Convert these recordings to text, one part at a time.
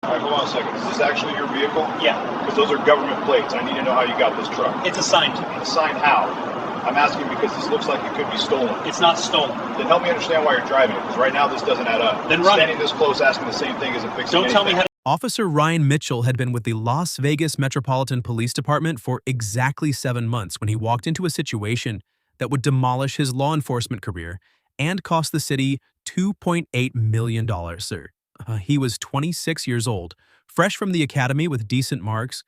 All right, hold on a second. Is this actually your vehicle? Yeah. Because those are government plates. I need to know how you got this truck. It's assigned to me. Assigned how? I'm asking because this looks like it could be stolen. It's not stolen. Then help me understand why you're driving it, because right now this doesn't add up. Then run it. Standing this close asking the same thing isn't fixing Don't tell me anything. how to... Officer Ryan Mitchell had been with the Las Vegas Metropolitan Police Department for exactly 7 months when he walked into a situation that would demolish his law enforcement career and cost the city $2.8 million, sir. He was 26 years old, fresh from the academy with decent marks,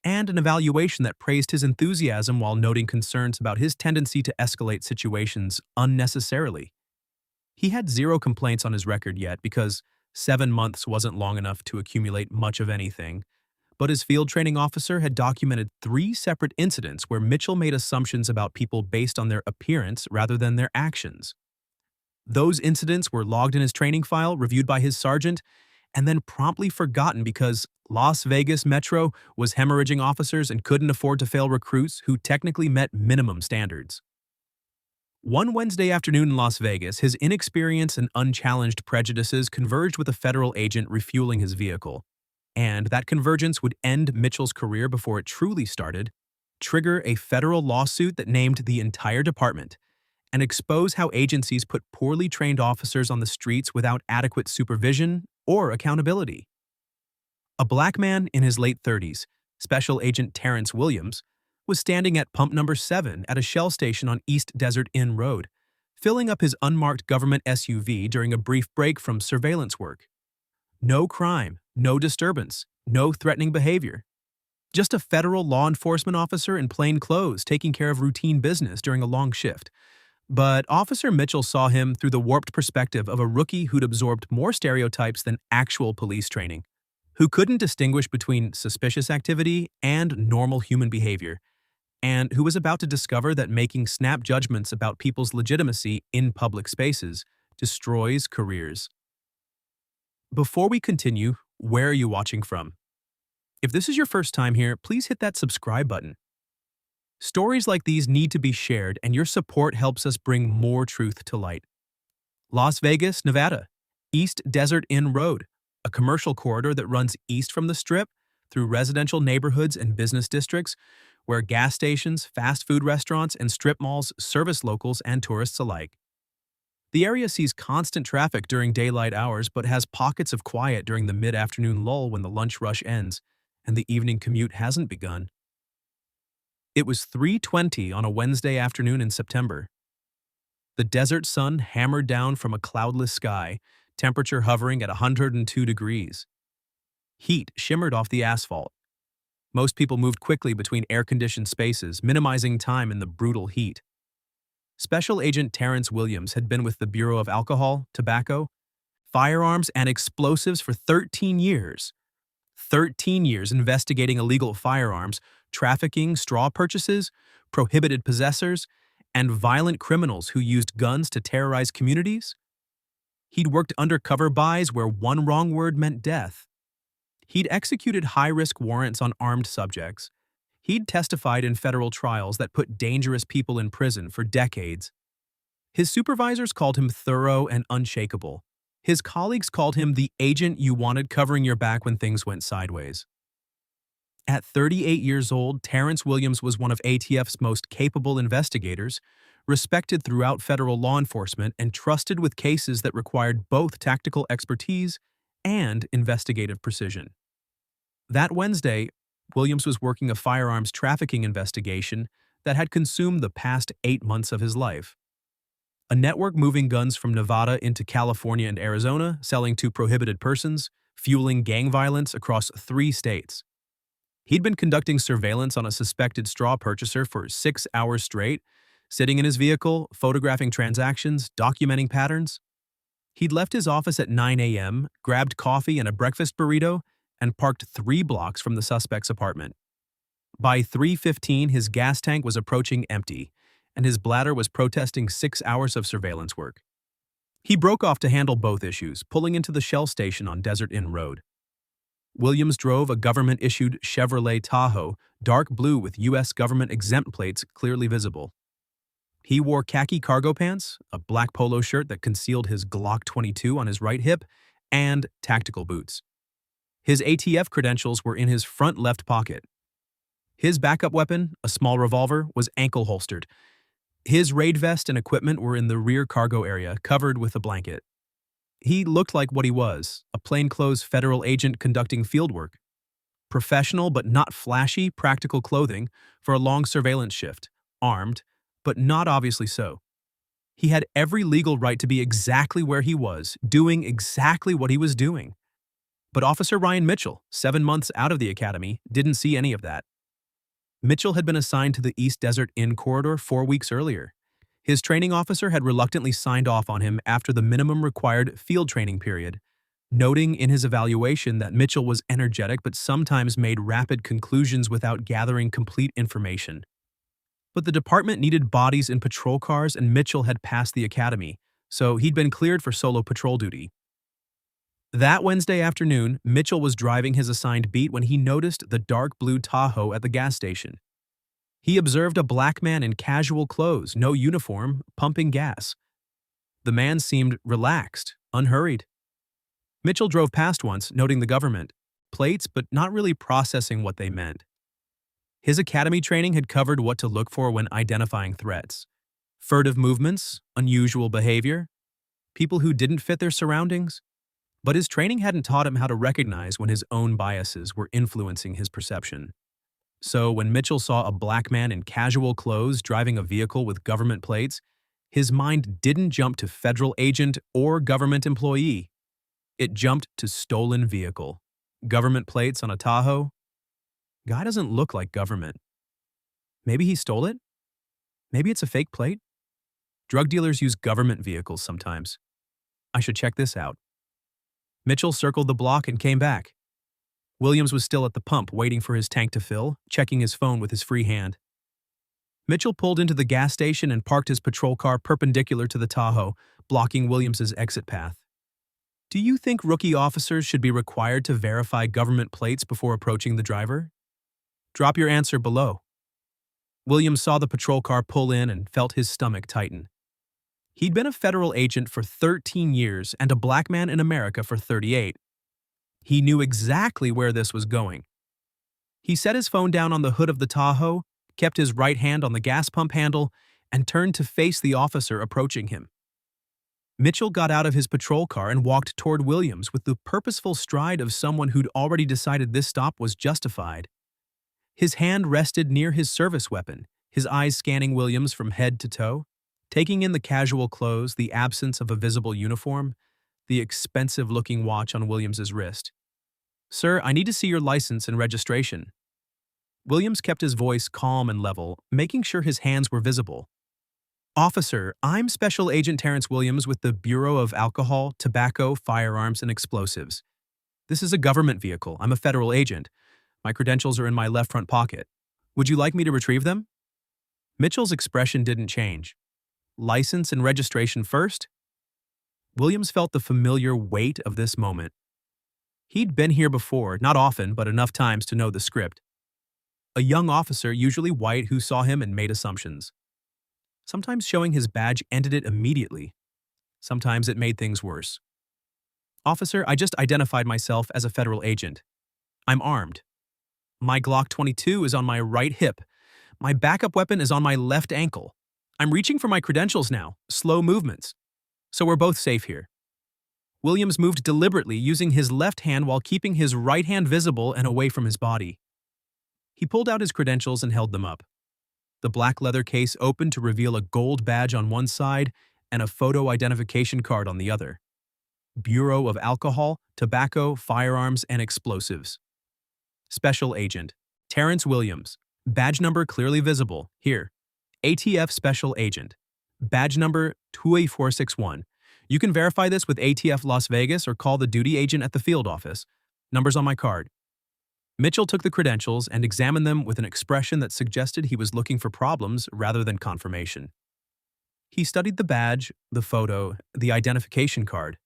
and an evaluation that praised his enthusiasm while noting concerns about his tendency to escalate situations unnecessarily. He had 0 complaints on his record yet because 7 months wasn't long enough to accumulate much of anything, but his field training officer had documented 3 separate incidents where Mitchell made assumptions about people based on their appearance rather than their actions. Those incidents were logged in his training file, reviewed by his sergeant, and then promptly forgotten because Las Vegas Metro was hemorrhaging officers and couldn't afford to fail recruits who technically met minimum standards. One Wednesday afternoon in Las Vegas, his inexperience and unchallenged prejudices converged with a federal agent refueling his vehicle. And that convergence would end Mitchell's career before it truly started, trigger a federal lawsuit that named the entire department, and expose how agencies put poorly trained officers on the streets without adequate supervision or accountability. A black man in his late 30s, Special Agent Terrence Williams, was standing at pump number 7 at a Shell station on East Desert Inn Road, filling up his unmarked government SUV during a brief break from surveillance work. No crime, no disturbance, no threatening behavior. Just a federal law enforcement officer in plain clothes taking care of routine business during a long shift. But Officer Mitchell saw him through the warped perspective of a rookie who'd absorbed more stereotypes than actual police training, who couldn't distinguish between suspicious activity and normal human behavior, and who was about to discover that making snap judgments about people's legitimacy in public spaces destroys careers. Before we continue, where are you watching from? If this is your first time here, please hit that subscribe button. Stories like these need to be shared, and your support helps us bring more truth to light. Las Vegas, Nevada, East Desert Inn Road, a commercial corridor that runs east from the Strip through residential neighborhoods and business districts, where gas stations, fast food restaurants, and strip malls service locals and tourists alike. The area sees constant traffic during daylight hours but has pockets of quiet during the mid-afternoon lull when the lunch rush ends and the evening commute hasn't begun. It was 3:20 on a Wednesday afternoon in September. The desert sun hammered down from a cloudless sky, temperature hovering at 102 degrees. Heat shimmered off the asphalt. Most people moved quickly between air-conditioned spaces, minimizing time in the brutal heat. Special Agent Terrence Williams had been with the Bureau of Alcohol, Tobacco, Firearms, and Explosives for 13 years. 13 years investigating illegal firearms, trafficking, straw purchases, prohibited possessors, and violent criminals who used guns to terrorize communities. He'd worked undercover buys where one wrong word meant death. He'd executed high-risk warrants on armed subjects. He'd testified in federal trials that put dangerous people in prison for decades. His supervisors called him thorough and unshakable. His colleagues called him the agent you wanted covering your back when things went sideways. At 38 years old, Terrence Williams was one of ATF's most capable investigators, respected throughout federal law enforcement, and trusted with cases that required both tactical expertise and investigative precision. That Wednesday, Williams was working a firearms trafficking investigation that had consumed the past 8 months of his life. A network moving guns from Nevada into California and Arizona, selling to prohibited persons, fueling gang violence across 3 states. He'd been conducting surveillance on a suspected straw purchaser for 6 hours straight, sitting in his vehicle, photographing transactions, documenting patterns. He'd left his office at 9 a.m., grabbed coffee and a breakfast burrito, and parked 3 blocks from the suspect's apartment. By 3:15, his gas tank was approaching empty, and his bladder was protesting 6 hours of surveillance work. He broke off to handle both issues, pulling into the Shell station on Desert Inn Road. Williams drove a government-issued Chevrolet Tahoe, dark blue with U.S. government exempt plates clearly visible. He wore khaki cargo pants, a black polo shirt that concealed his Glock 22 on his right hip, and tactical boots. His ATF credentials were in his front left pocket. His backup weapon, a small revolver, was ankle holstered. His raid vest and equipment were in the rear cargo area, covered with a blanket. He looked like what he was, a plainclothes federal agent conducting fieldwork. Professional but not flashy, practical clothing for a long surveillance shift, armed, but not obviously so. He had every legal right to be exactly where he was, doing exactly what he was doing. But Officer Ryan Mitchell, 7 months out of the academy, didn't see any of that. Mitchell had been assigned to the East Desert Inn corridor 4 weeks earlier. His training officer had reluctantly signed off on him after the minimum required field training period, noting in his evaluation that Mitchell was energetic but sometimes made rapid conclusions without gathering complete information. But the department needed bodies in patrol cars and Mitchell had passed the academy, so he'd been cleared for solo patrol duty. That Wednesday afternoon, Mitchell was driving his assigned beat when he noticed the dark blue Tahoe at the gas station. He observed a black man in casual clothes, no uniform, pumping gas. The man seemed relaxed, unhurried. Mitchell drove past once, noting the government plates, but not really processing what they meant. His academy training had covered what to look for when identifying threats: furtive movements, unusual behavior, people who didn't fit their surroundings. But his training hadn't taught him how to recognize when his own biases were influencing his perception. So when Mitchell saw a black man in casual clothes driving a vehicle with government plates, his mind didn't jump to federal agent or government employee. It jumped to stolen vehicle. Government plates on a Tahoe? Guy doesn't look like government. Maybe he stole it? Maybe it's a fake plate? Drug dealers use government vehicles sometimes. I should check this out. Mitchell circled the block and came back. Williams was still at the pump, waiting for his tank to fill, checking his phone with his free hand. Mitchell pulled into the gas station and parked his patrol car perpendicular to the Tahoe, blocking Williams's exit path. Do you think rookie officers should be required to verify government plates before approaching the driver? Drop your answer below. Williams saw the patrol car pull in and felt his stomach tighten. He'd been a federal agent for 13 years and a black man in America for 38. He knew exactly where this was going. He set his phone down on the hood of the Tahoe, kept his right hand on the gas pump handle, and turned to face the officer approaching him. Mitchell got out of his patrol car and walked toward Williams with the purposeful stride of someone who'd already decided this stop was justified. His hand rested near his service weapon, his eyes scanning Williams from head to toe, taking in the casual clothes, the absence of a visible uniform, the expensive-looking watch on Williams's wrist. "Sir, I need to see your license and registration." Williams kept his voice calm and level, making sure his hands were visible. "Officer, I'm Special Agent Terrence Williams with the Bureau of Alcohol, Tobacco, Firearms, and Explosives. This is a government vehicle. I'm a federal agent. My credentials are in my left front pocket. Would you like me to retrieve them?" Mitchell's expression didn't change. License and registration first? Williams felt the familiar weight of this moment. He'd been here before, not often, but enough times to know the script. A young officer, usually white, who saw him and made assumptions. Sometimes showing his badge ended it immediately. Sometimes it made things worse. "Officer, I just identified myself as a federal agent. I'm armed. My Glock 22 is on my right hip. My backup weapon is on my left ankle. I'm reaching for my credentials now, slow movements. So we're both safe here." Williams moved deliberately, using his left hand while keeping his right hand visible and away from his body. He pulled out his credentials and held them up. The black leather case opened to reveal a gold badge on one side and a photo identification card on the other. Bureau of Alcohol, Tobacco, Firearms, and Explosives. Special Agent Terrence Williams. Badge number clearly visible. Here. ATF Special Agent. Badge number 28461. You can verify this with ATF Las Vegas or call the duty agent at the field office. Numbers on my card. Mitchell took the credentials and examined them with an expression that suggested he was looking for problems rather than confirmation. He studied the badge, the photo, the identification card.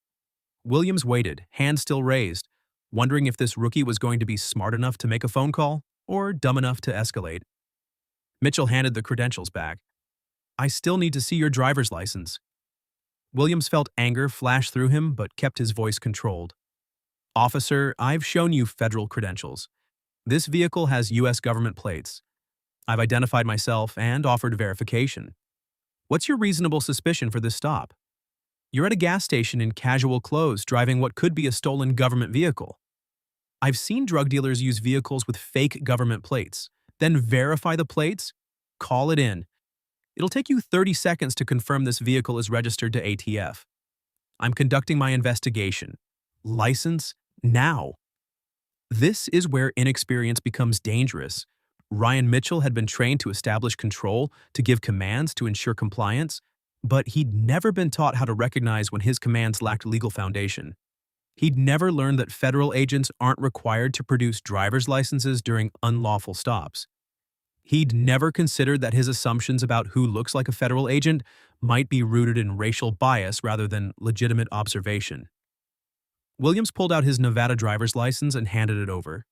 Williams waited, hand still raised, wondering if this rookie was going to be smart enough to make a phone call or dumb enough to escalate. Mitchell handed the credentials back. "I still need to see your driver's license." Williams felt anger flash through him but kept his voice controlled. Officer, I've shown you federal credentials. This vehicle has U.S. government plates. I've identified myself and offered verification. What's your reasonable suspicion for this stop? You're at a gas station in casual clothes driving what could be a stolen government vehicle. I've seen drug dealers use vehicles with fake government plates, then verify the plates, call it in. It'll take you 30 seconds to confirm this vehicle is registered to ATF. I'm conducting my investigation. License now. This is where inexperience becomes dangerous. Ryan Mitchell had been trained to establish control, to give commands to ensure compliance, but he'd never been taught how to recognize when his commands lacked legal foundation. He'd never learned that federal agents aren't required to produce driver's licenses during unlawful stops. He'd never considered that his assumptions about who looks like a federal agent might be rooted in racial bias rather than legitimate observation. Williams pulled out his Nevada driver's license and handed it over.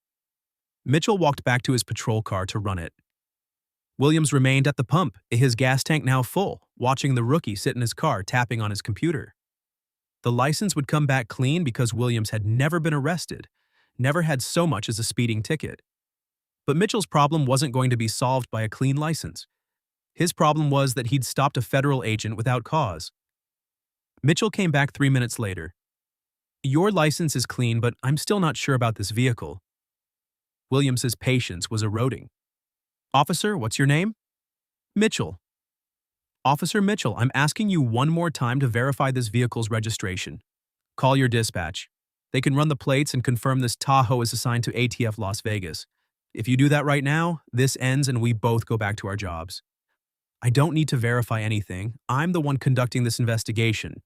Mitchell walked back to his patrol car to run it. Williams remained at the pump, his gas tank now full, watching the rookie sit in his car tapping on his computer. The license would come back clean because Williams had never been arrested, never had so much as a speeding ticket. But Mitchell's problem wasn't going to be solved by a clean license. His problem was that he'd stopped a federal agent without cause. Mitchell came back 3 minutes later. Your license is clean, but I'm still not sure about this vehicle. Williams's patience was eroding. Officer, what's your name? Mitchell. Officer Mitchell, I'm asking you one more time to verify this vehicle's registration. Call your dispatch. They can run the plates and confirm this Tahoe is assigned to ATF Las Vegas. If you do that right now, this ends and we both go back to our jobs. I don't need to verify anything. I'm the one conducting this investigation.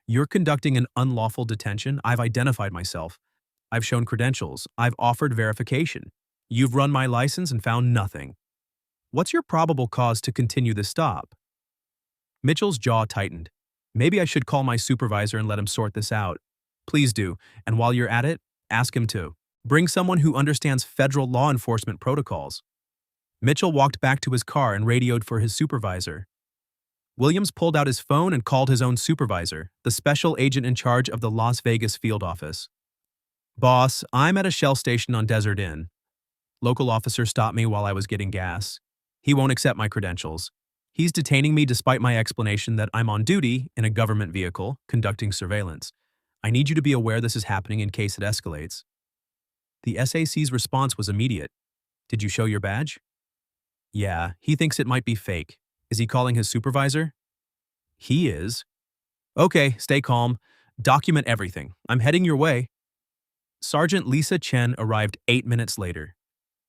You're conducting an unlawful detention. I've identified myself. I've shown credentials. I've offered verification. You've run my license and found nothing. What's your probable cause to continue this stop? Mitchell's jaw tightened. Maybe I should call my supervisor and let him sort this out. Please do, and while you're at it, ask him to. Bring someone who understands federal law enforcement protocols. Mitchell walked back to his car and radioed for his supervisor. Williams pulled out his phone and called his own supervisor, the special agent in charge of the Las Vegas field office. Boss, I'm at a Shell station on Desert Inn. Local officer stopped me while I was getting gas. He won't accept my credentials. He's detaining me despite my explanation that I'm on duty in a government vehicle conducting surveillance. I need you to be aware this is happening in case it escalates. The SAC's response was immediate. Did you show your badge? Yeah, he thinks it might be fake. Is he calling his supervisor? He is. Okay, stay calm. Document everything. I'm heading your way. Sergeant Lisa Chen arrived 8 minutes later.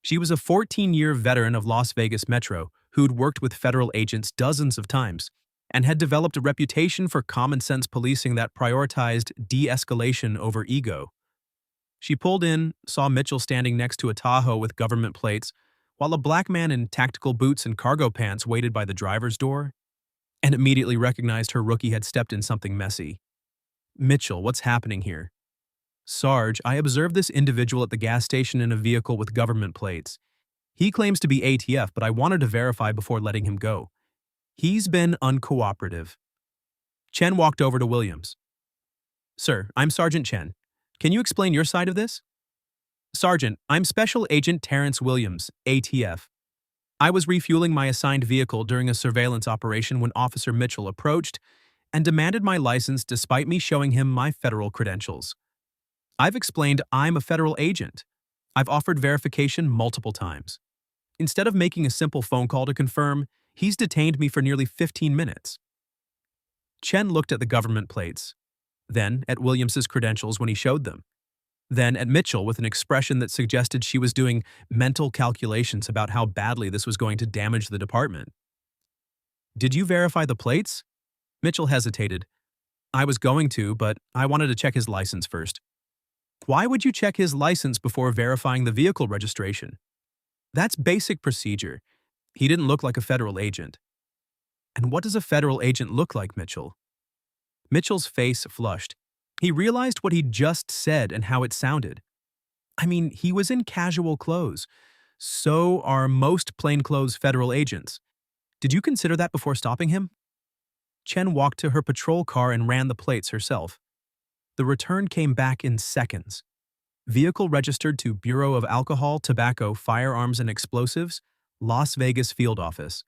She was a 14-year veteran of Las Vegas Metro who'd worked with federal agents dozens of times and had developed a reputation for common-sense policing that prioritized de-escalation over ego. She pulled in, saw Mitchell standing next to a Tahoe with government plates, while a black man in tactical boots and cargo pants waited by the driver's door, and immediately recognized her rookie had stepped in something messy. Mitchell, what's happening here? Sarge, I observed this individual at the gas station in a vehicle with government plates. He claims to be ATF, but I wanted to verify before letting him go. He's been uncooperative. Chen walked over to Williams. Sir, I'm Sergeant Chen. Can you explain your side of this? Sergeant, I'm Special Agent Terrence Williams, ATF. I was refueling my assigned vehicle during a surveillance operation when Officer Mitchell approached and demanded my license despite me showing him my federal credentials. I've explained I'm a federal agent. I've offered verification multiple times. Instead of making a simple phone call to confirm, he's detained me for nearly 15 minutes. Chen looked at the government plates, then at Williams's credentials when he showed them, then at Mitchell with an expression that suggested she was doing mental calculations about how badly this was going to damage the department. Did you verify the plates? Mitchell hesitated. I was going to, but I wanted to check his license first. Why would you check his license before verifying the vehicle registration? That's basic procedure. He didn't look like a federal agent. And what does a federal agent look like, Mitchell? Mitchell's face flushed. He realized what he'd just said and how it sounded. I mean, he was in casual clothes. So are most plainclothes federal agents. Did you consider that before stopping him? Chen walked to her patrol car and ran the plates herself. The return came back in seconds. Vehicle registered to Bureau of Alcohol, Tobacco, Firearms, and Explosives, Las Vegas Field Office.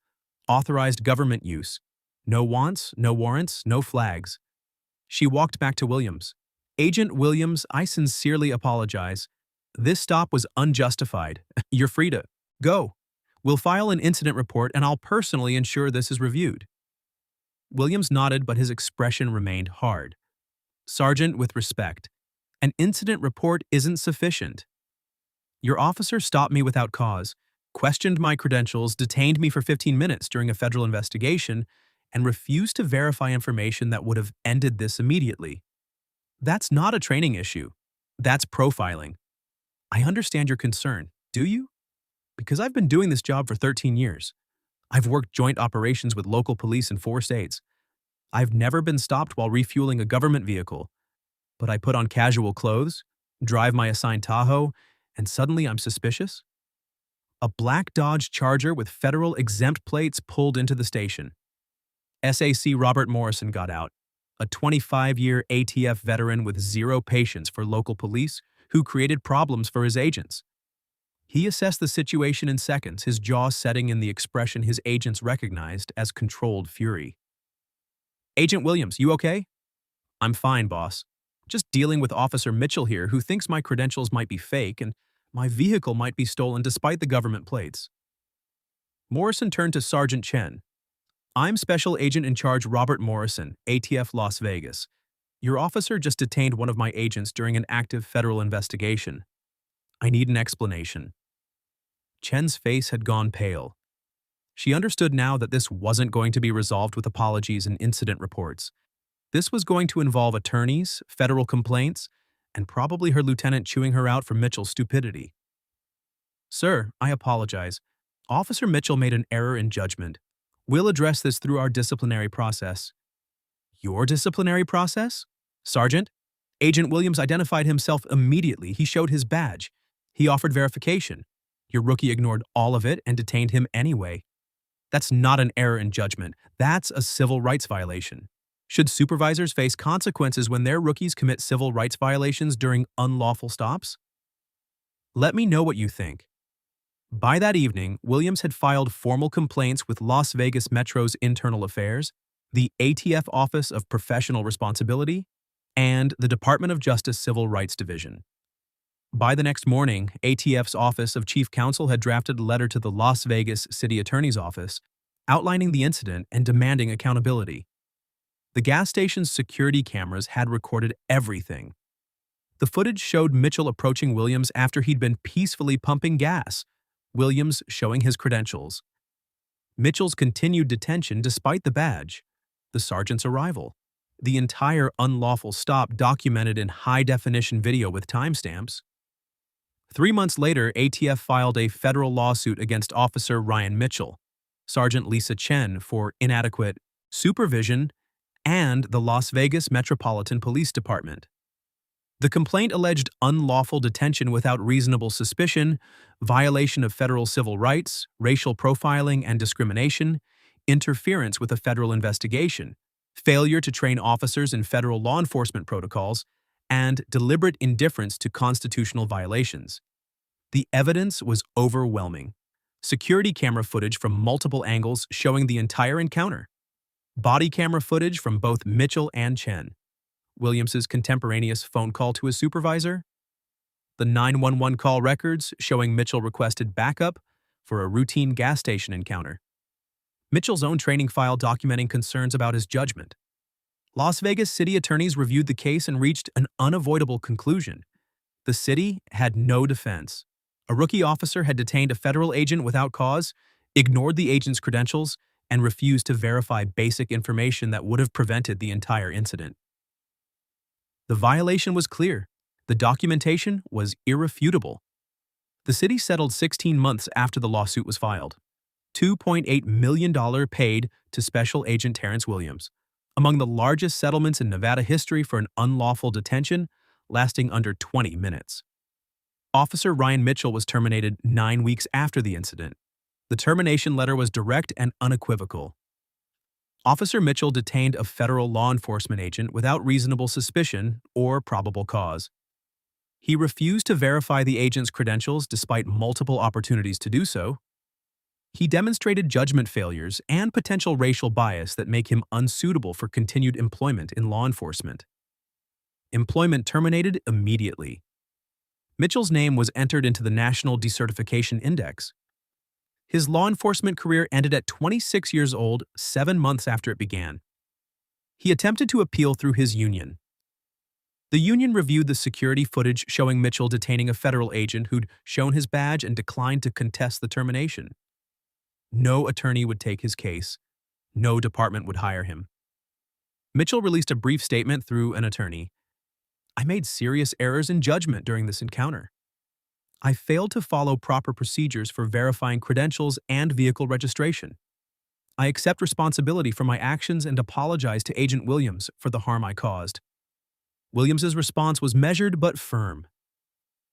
Authorized government use. No wants, no warrants, no flags. She walked back to Williams. Agent Williams, I sincerely apologize. This stop was unjustified. You're free to go. We'll file an incident report and I'll personally ensure this is reviewed. Williams nodded, but his expression remained hard. Sergeant, with respect, an incident report isn't sufficient. Your officer stopped me without cause, questioned my credentials, detained me for 15 minutes during a federal investigation, and refused to verify information that would have ended this immediately. That's not a training issue. That's profiling. I understand your concern, do you? Because I've been doing this job for 13 years. I've worked joint operations with local police in 4 states. I've never been stopped while refueling a government vehicle. But I put on casual clothes, drive my assigned Tahoe, and suddenly I'm suspicious? A black Dodge Charger with federal exempt plates pulled into the station. SAC Robert Morrison got out, a 25-year ATF veteran with zero patience for local police who created problems for his agents. He assessed the situation in seconds, his jaw setting in the expression his agents recognized as controlled fury. Agent Williams, you okay? I'm fine, boss. Just dealing with Officer Mitchell here, who thinks my credentials might be fake and my vehicle might be stolen despite the government plates. Morrison turned to Sergeant Chen. I'm Special Agent in Charge Robert Morrison, ATF Las Vegas. Your officer just detained one of my agents during an active federal investigation. I need an explanation. Chen's face had gone pale. She understood now that this wasn't going to be resolved with apologies and incident reports. This was going to involve attorneys, federal complaints, and probably her lieutenant chewing her out for Mitchell's stupidity. Sir, I apologize. Officer Mitchell made an error in judgment. We'll address this through our disciplinary process. Your disciplinary process? Sergeant? Agent Williams identified himself immediately. He showed his badge. He offered verification. Your rookie ignored all of it and detained him anyway. That's not an error in judgment. That's a civil rights violation. Should supervisors face consequences when their rookies commit civil rights violations during unlawful stops? Let me know what you think. By that evening, Williams had filed formal complaints with Las Vegas Metro's Internal Affairs, the ATF Office of Professional Responsibility, and the Department of Justice Civil Rights Division. By the next morning, ATF's Office of Chief Counsel had drafted a letter to the Las Vegas City Attorney's Office outlining the incident and demanding accountability. The gas station's security cameras had recorded everything. The footage showed Mitchell approaching Williams after he'd been peacefully pumping gas, Williams showing his credentials. Mitchell's continued detention despite the badge, the sergeant's arrival, the entire unlawful stop documented in high-definition video with timestamps. 3 months later, ATF filed a federal lawsuit against Officer Ryan Mitchell, Sergeant Lisa Chen for inadequate supervision, and the Las Vegas Metropolitan Police Department. The complaint alleged unlawful detention without reasonable suspicion, violation of federal civil rights, racial profiling and discrimination, interference with a federal investigation, failure to train officers in federal law enforcement protocols, and deliberate indifference to constitutional violations. The evidence was overwhelming. Security camera footage from multiple angles showing the entire encounter. Body camera footage from both Mitchell and Chen. Williams's contemporaneous phone call to his supervisor. The 911 call records showing Mitchell requested backup for a routine gas station encounter. Mitchell's own training file documenting concerns about his judgment. Las Vegas city attorneys reviewed the case and reached an unavoidable conclusion. The city had no defense. A rookie officer had detained a federal agent without cause, ignored the agent's credentials, and refused to verify basic information that would have prevented the entire incident. The violation was clear. The documentation was irrefutable. The city settled 16 months after the lawsuit was filed. $2.8 million paid to Special Agent Terrence Williams, among the largest settlements in Nevada history for an unlawful detention lasting under 20 minutes. Officer Ryan Mitchell was terminated 9 weeks after the incident. The termination letter was direct and unequivocal. Officer Mitchell detained a federal law enforcement agent without reasonable suspicion or probable cause. He refused to verify the agent's credentials despite multiple opportunities to do so. He demonstrated judgment failures and potential racial bias that make him unsuitable for continued employment in law enforcement. Employment terminated immediately. Mitchell's name was entered into the National Decertification Index. His law enforcement career ended at 26 years old, 7 months after it began. He attempted to appeal through his union. The union reviewed the security footage showing Mitchell detaining a federal agent who'd shown his badge and declined to contest the termination. No attorney would take his case. No department would hire him. Mitchell released a brief statement through an attorney. "I made serious errors in judgment during this encounter. I failed to follow proper procedures for verifying credentials and vehicle registration. I accept responsibility for my actions and apologize to Agent Williams for the harm I caused." Williams's response was measured but firm.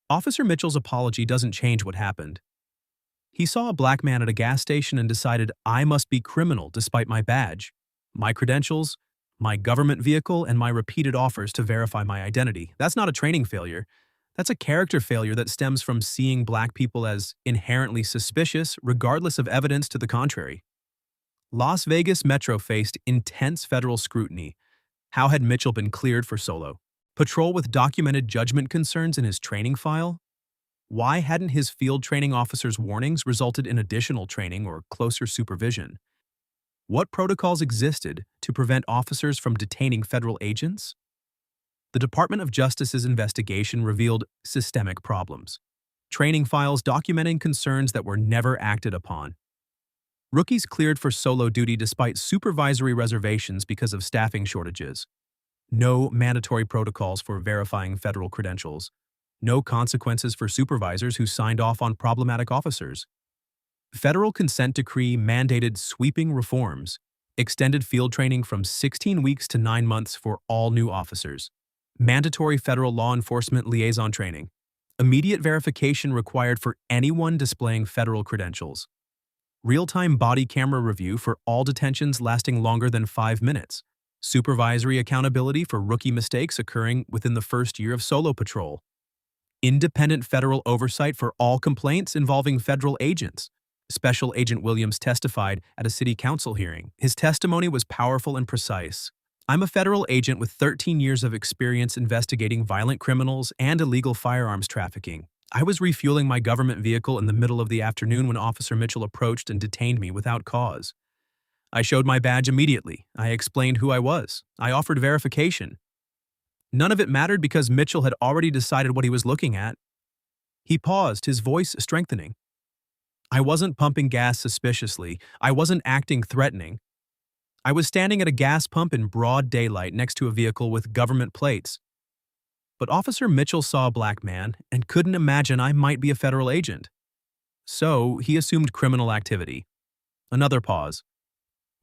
Officer Mitchell's apology doesn't change what happened. He saw a black man at a gas station and decided, "I must be criminal despite my badge, my credentials, my government vehicle, and my repeated offers to verify my identity." That's not a training failure. That's a character failure that stems from seeing black people as inherently suspicious, regardless of evidence to the contrary. Las Vegas Metro faced intense federal scrutiny. How had Mitchell been cleared for solo patrol with documented judgment concerns in his training file? Why hadn't his field training officer's warnings resulted in additional training or closer supervision? What protocols existed to prevent officers from detaining federal agents? The Department of Justice's investigation revealed systemic problems. Training files documenting concerns that were never acted upon. Rookies cleared for solo duty despite supervisory reservations because of staffing shortages. No mandatory protocols for verifying federal credentials. No consequences for supervisors who signed off on problematic officers. Federal consent decree mandated sweeping reforms, extended field training from 16 weeks to 9 months for all new officers. Mandatory federal law enforcement liaison training. Immediate verification required for anyone displaying federal credentials. Real-time body camera review for all detentions lasting longer than 5 minutes. Supervisory accountability for rookie mistakes occurring within the first year of solo patrol. Independent federal oversight for all complaints involving federal agents. Special Agent Williams testified at a city council hearing. His testimony was powerful and precise. "I'm a federal agent with 13 years of experience investigating violent criminals and illegal firearms trafficking. I was refueling my government vehicle in the middle of the afternoon when Officer Mitchell approached and detained me without cause. I showed my badge immediately. I explained who I was. I offered verification. None of it mattered because Mitchell had already decided what he was looking at." He paused, his voice strengthening. "I wasn't pumping gas suspiciously. I wasn't acting threatening. I was standing at a gas pump in broad daylight next to a vehicle with government plates. But Officer Mitchell saw a black man and couldn't imagine I might be a federal agent. So he assumed criminal activity." Another pause.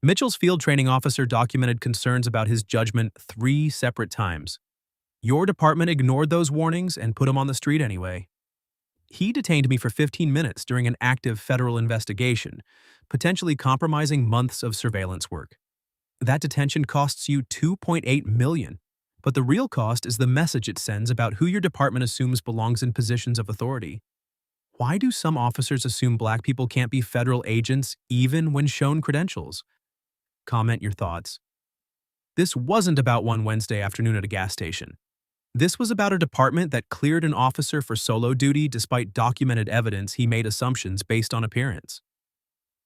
Mitchell's field training officer documented concerns about his judgment 3 separate times. "Your department ignored those warnings and put him on the street anyway." He detained me for 15 minutes during an active federal investigation, potentially compromising months of surveillance work. That detention costs you $2.8 million, but the real cost is the message it sends about who your department assumes belongs in positions of authority. Why do some officers assume black people can't be federal agents even when shown credentials? Comment your thoughts. This wasn't about one Wednesday afternoon at a gas station. This was about a department that cleared an officer for solo duty despite documented evidence he made assumptions based on appearance.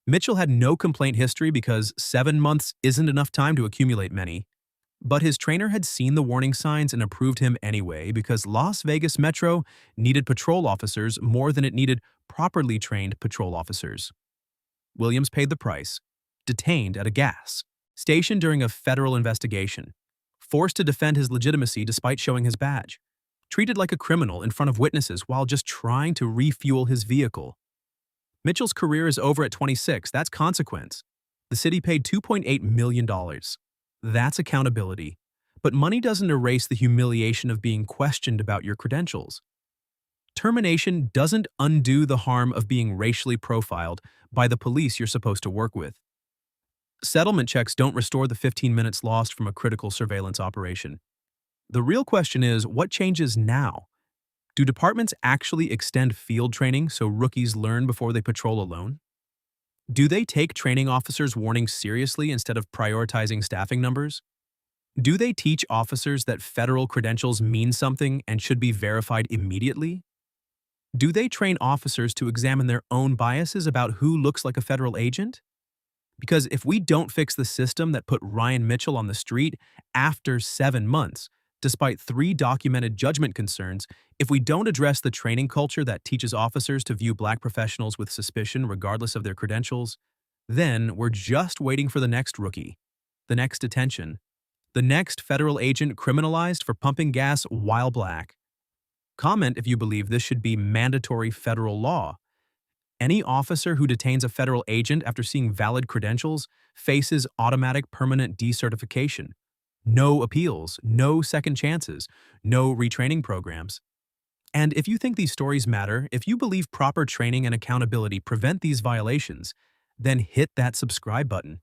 Mitchell had no complaint history because 7 months isn't enough time to accumulate many. But his trainer had seen the warning signs and approved him anyway because Las Vegas Metro needed patrol officers more than it needed properly trained patrol officers. Williams paid the price. Detained at a gas station during a federal investigation. Forced to defend his legitimacy despite showing his badge. Treated like a criminal in front of witnesses while just trying to refuel his vehicle. Mitchell's career is over at 26. That's consequence. The city paid $2.8 million. That's accountability. But money doesn't erase the humiliation of being questioned about your credentials. Termination doesn't undo the harm of being racially profiled by the police you're supposed to work with. Settlement checks don't restore the 15 minutes lost from a critical surveillance operation. The real question is, what changes now? Do departments actually extend field training so rookies learn before they patrol alone? Do they take training officers' warnings seriously instead of prioritizing staffing numbers? Do they teach officers that federal credentials mean something and should be verified immediately? Do they train officers to examine their own biases about who looks like a federal agent? Because if we don't fix the system that put Ryan Mitchell on the street after 7 months, despite 3 documented judgment concerns, if we don't address the training culture that teaches officers to view Black professionals with suspicion regardless of their credentials, then we're just waiting for the next rookie, the next detention, the next federal agent criminalized for pumping gas while Black. Comment if you believe this should be mandatory federal law. Any officer who detains a federal agent after seeing valid credentials faces automatic permanent decertification. No appeals, no second chances, no retraining programs. And if you think these stories matter, if you believe proper training and accountability prevent these violations, then hit that subscribe button.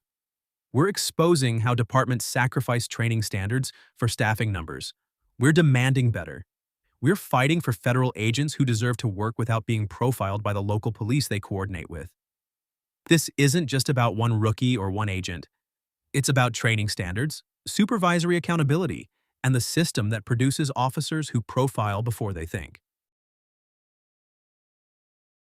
We're exposing how departments sacrifice training standards for staffing numbers. We're demanding better. We're fighting for federal agents who deserve to work without being profiled by the local police they coordinate with. This isn't just about one rookie or one agent. It's about training standards, supervisory accountability, and the system that produces officers who profile before they think.